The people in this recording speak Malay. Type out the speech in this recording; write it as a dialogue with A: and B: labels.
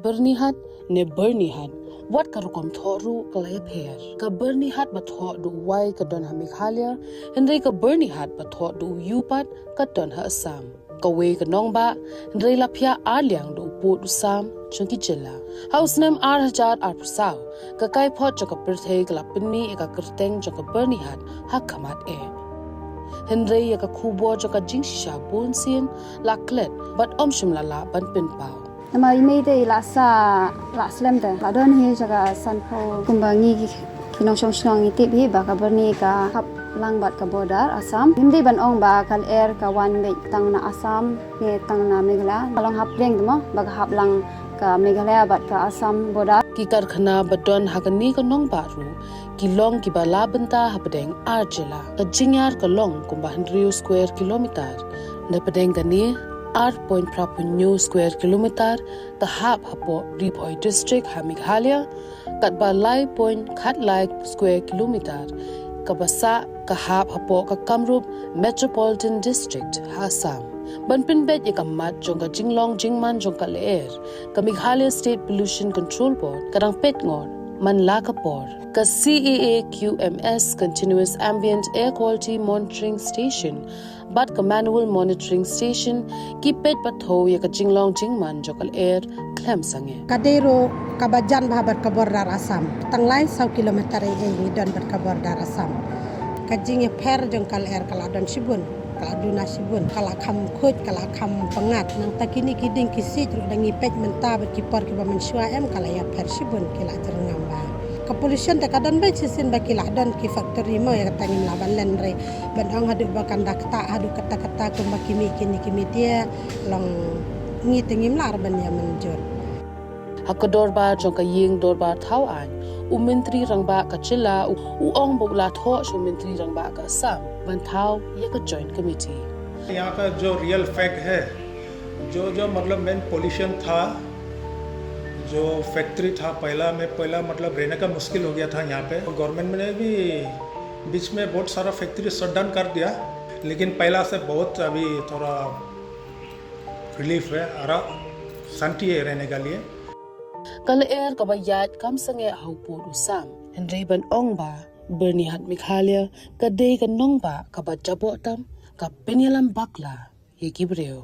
A: Burnihat ne Byrnihat wat karukom thoru ka Ïapher ka Byrnihat ba tho du wai ka don ha Meghalaya henry ka Byrnihat ba tho du yupat ka don ha Assam ka we ka nong ba henry la phya liang du pu du sam chunki jilla house name hajar prasau ka kai phot cha ka pirthei ka pinni ka kirteng cha ka Byrnihat ha khamat Henry ya ka kubo cha ka jingsha bonsin la klet but shimla la ban pin pau
B: Nama imi te la slem te la don hi jaga san pho kumbangi kinong shong iti bi ba ka berni ka hap lang bat ka border Assam hindi ban ong ba kal air ka one week tang na Assam ye tang na Meghalaya kalong hap reng mo ba hap lang ka Meghalaya bat ka Assam border
A: ki karkhana badon hagani ka nong baru ki long ki bala banta hapadeng arjela ka jingyar ka long kumba 100 square kilometer na padeng gani 8.5 square kilometer ta hap hapo Ripoi district ha Meghalaya kat ba lai point khat lai square kilometer ka basa ka hap hapo ka Kamrup metropolitan district ha Assam banpin bet ikamat jong ka jinglong jingman jong ka leer ka Meghalaya state pollution control board kadang pet ngon man la ka por ka CAAQMS continuous ambient air quality monitoring station but ka manual monitoring station ki pet patho ya ka jinglong jingman jokal air klem sange
C: kadero kabajan bahabat ka border Assam tanglai 100 kilometer ni don ber ka border Assam kajing Ïapher jong kal air kala don sibun kala duna sibun kala kham khoj kala kham pangat nang takini kiding kisi ru dangi pet menta ber kipor ki ba mensua kala Ïapher sibun kila jerngam ba ka pollution ta kadan ba sisin ba kila don ki factory mo ya tangim laban len re ban ong hadu ba kandak ta hadu kata ko ba kimi dia long ngi tengim lar ban ya menjur
A: hakador ba jong ka ying dor ba thau an mentri rangba ka chila ong bogla tho mentri rangba ka Assam ban thau ya ka joint committee
D: यहाँ का जो real fact है जो मतलब main pollution था जो फैक्ट्री था पहला मतलब रहने का मुश्किल हो गया था यहाँ पे गवर्नमेंट ने भी बीच में बहुत सारा फैक्ट्री शट डाउन कर दिया लेकिन पहला से बहुत अभी थोड़ा रिलीफ है और शांति है रहने के लिए
A: kal air ka ba yat kam sange haupu usam henry ban ong ba Burnihat Meghalaya ka de ka nong ba ka ba Jaboh tam ka Ïalam Bakla ye gibreo